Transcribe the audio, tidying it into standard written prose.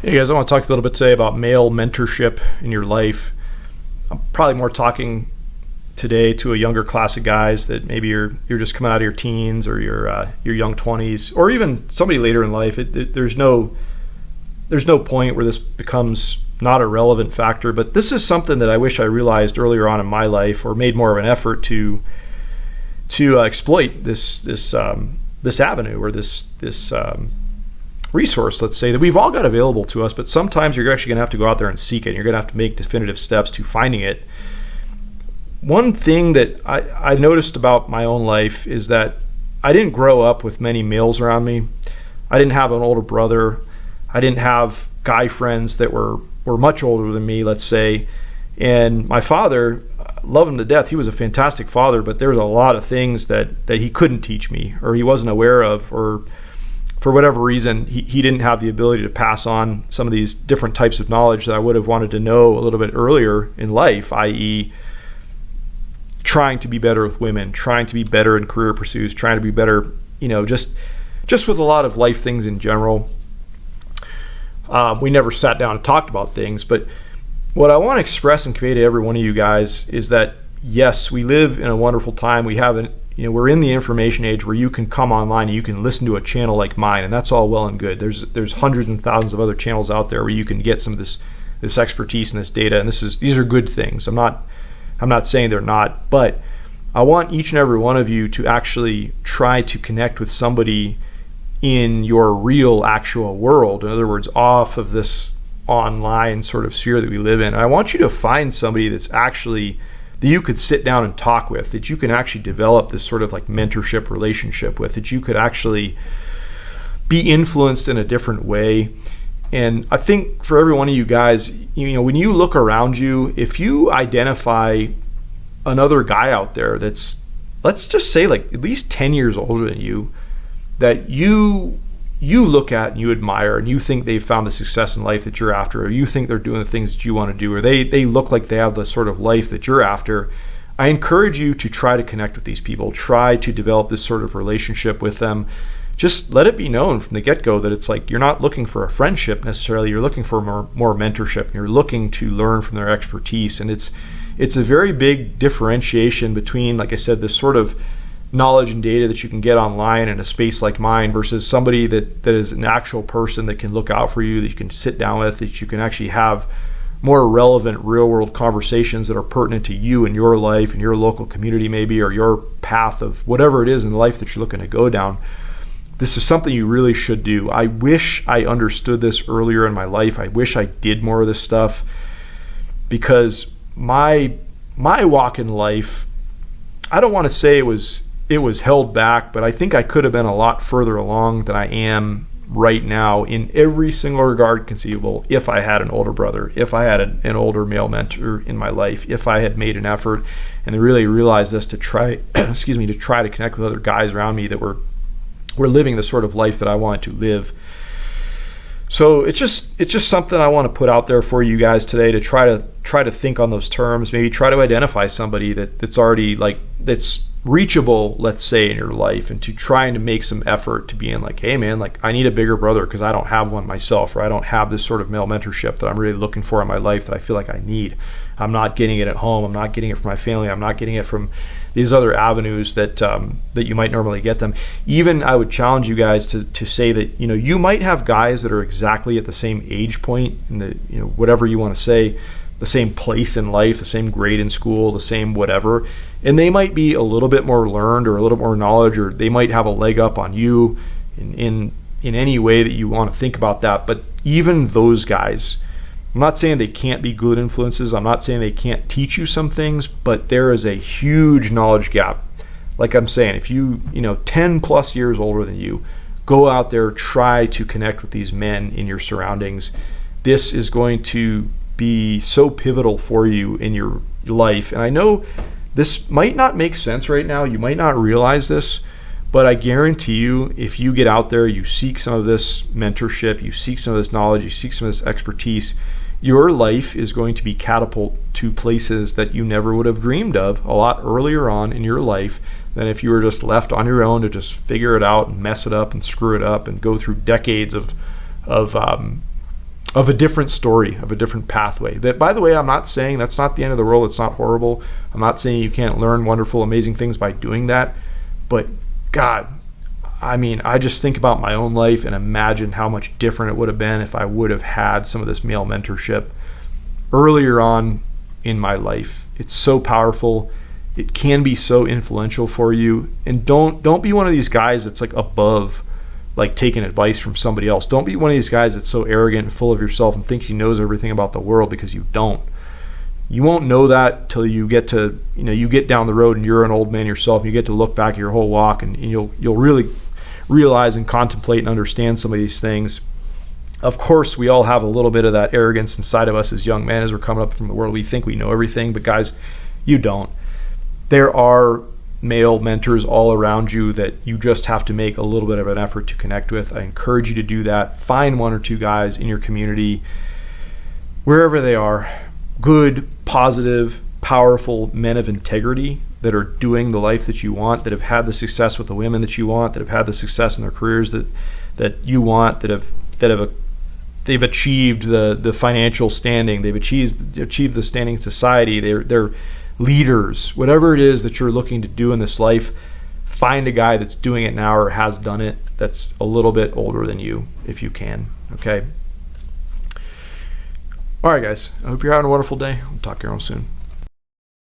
Hey guys, I want to talk a little bit today about male mentorship in your life. I'm probably more talking today to a younger class of guys that maybe you're just coming out of your teens or your young 20s, or even somebody later in life. There's no point where this becomes not a relevant factor, but this is something that I wish I realized earlier on in my life, or made more of an effort to exploit this avenue, or this resource, let's say, that we've all got available to us, but sometimes you're actually going to have to go out there and seek it. You're going to have to make definitive steps to finding it. One thing that I noticed about my own life is that I didn't grow up with many males around me. I didn't have an older brother. I didn't have guy friends that were much older than me, let's say. And my father, love him to death. He was a fantastic father, but there was a lot of things that he couldn't teach me, or he wasn't aware of, or for whatever reason, he didn't have the ability to pass on some of these different types of knowledge that I would have wanted to know a little bit earlier in life, i.e. trying to be better with women, trying to be better in career pursuits, trying to be better, just with a lot of life things in general. We never sat down and talked about things, but what I want to express and convey to every one of you guys is that, yes, we live in a wonderful time. We're in the information age where you can come online and you can listen to a channel like mine, and that's all well and good. There's hundreds and thousands of other channels out there where you can get some of this expertise and this data, and these are good things. I'm not saying they're not, but I want each and every one of you to actually try to connect with somebody in your real, actual world. In other words, off of this online sort of sphere that we live in. And I want you to find somebody that you could sit down and talk with, that you can actually develop this sort of like mentorship relationship with, that you could actually be influenced in a different way. And I think for every one of you guys, when you look around you, if you identify another guy out there that's, let's just say, like at least 10 years older than you, that you look at and you admire, and you think they've found the success in life that you're after, or you think they're doing the things that you want to do, or they look like they have the sort of life that you're after, I encourage you to try to connect with these people. Try to develop this sort of relationship with them. Just let it be known from the get-go that it's like you're not looking for a friendship necessarily. You're looking for more mentorship. You're looking to learn from their expertise. And it's a very big differentiation between, like I said, this sort of knowledge and data that you can get online in a space like mine versus somebody that is an actual person that can look out for you, that you can sit down with, that you can actually have more relevant real-world conversations that are pertinent to you and your life and your local community maybe, or your path of whatever it is in life that you're looking to go down. This is something you really should do. I wish I understood this earlier in my life. I wish I did more of this stuff, because my walk in life, I don't want to say it was held back, but I think I could have been a lot further along than I am right now in every single regard conceivable if I had an older brother, if I had an older male mentor in my life, if I had made an effort and really realized this to try to connect with other guys around me that were living the sort of life that I wanted to live. So it's just something I want to put out there for you guys today, to try to think on those terms. Maybe try to identify somebody that's already that's reachable, let's say, in your life, and to trying to make some effort to being like, hey man, like I need a bigger brother because I don't have one myself, or I don't have this sort of male mentorship that I'm really looking for in my life that I feel like I need. I'm not getting it at home. I'm not getting it from my family. I'm not getting it from these other avenues that you might normally get them. Even I would challenge you guys to say that, you might have guys that are exactly at the same age point in the, whatever you want to say, the same place in life, the same grade in school, the same whatever, and they might be a little bit more learned or a little more knowledge, or they might have a leg up on you in any way that you want to think about that. But even those guys, I'm not saying they can't be good influences. I'm not saying they can't teach you some things, but there is a huge knowledge gap. Like I'm saying, if you 10 plus years older than you, go out there, try to connect with these men in your surroundings. This is going to be so pivotal for you in your life. And I know this might not make sense right now. You might not realize this, but I guarantee you, if you get out there, you seek some of this mentorship, you seek some of this knowledge, you seek some of this expertise, your life is going to be catapulted to places that you never would have dreamed of a lot earlier on in your life than if you were just left on your own to just figure it out and mess it up and screw it up and go through decades of of a different story, of a different pathway. That, by the way, I'm not saying that's not the end of the world. It's not horrible. I'm not saying you can't learn wonderful, amazing things by doing that. But God, I mean, I just think about my own life and imagine how much different it would have been if I would have had some of this male mentorship earlier on in my life. It's so powerful. It can be so influential for you. And don't be one of these guys that's like above, like taking advice from somebody else. Don't be one of these guys that's so arrogant and full of yourself and thinks he knows everything about the world, because you don't. You won't know that till you get to, you get down the road and you're an old man yourself, and you get to look back at your whole walk, and you'll really realize and contemplate and understand some of these things. Of course, we all have a little bit of that arrogance inside of us as young men as we're coming up from the world. We think we know everything, but guys, you don't. There are male mentors all around you that you just have to make a little bit of an effort to connect with. I encourage you to do that. Find one or two guys in your community, wherever they are, good, positive, powerful men of integrity that are doing the life that you want, that have had the success with the women that you want, that have had the success in their careers that you want, they've achieved the financial standing, they've achieved the standing in society, they're leaders. Whatever it is that you're looking to do in this life, find a guy that's doing it now or has done it that's a little bit older than you, if you can. Okay. All right, guys. I hope you're having a wonderful day. We'll talk to you all soon.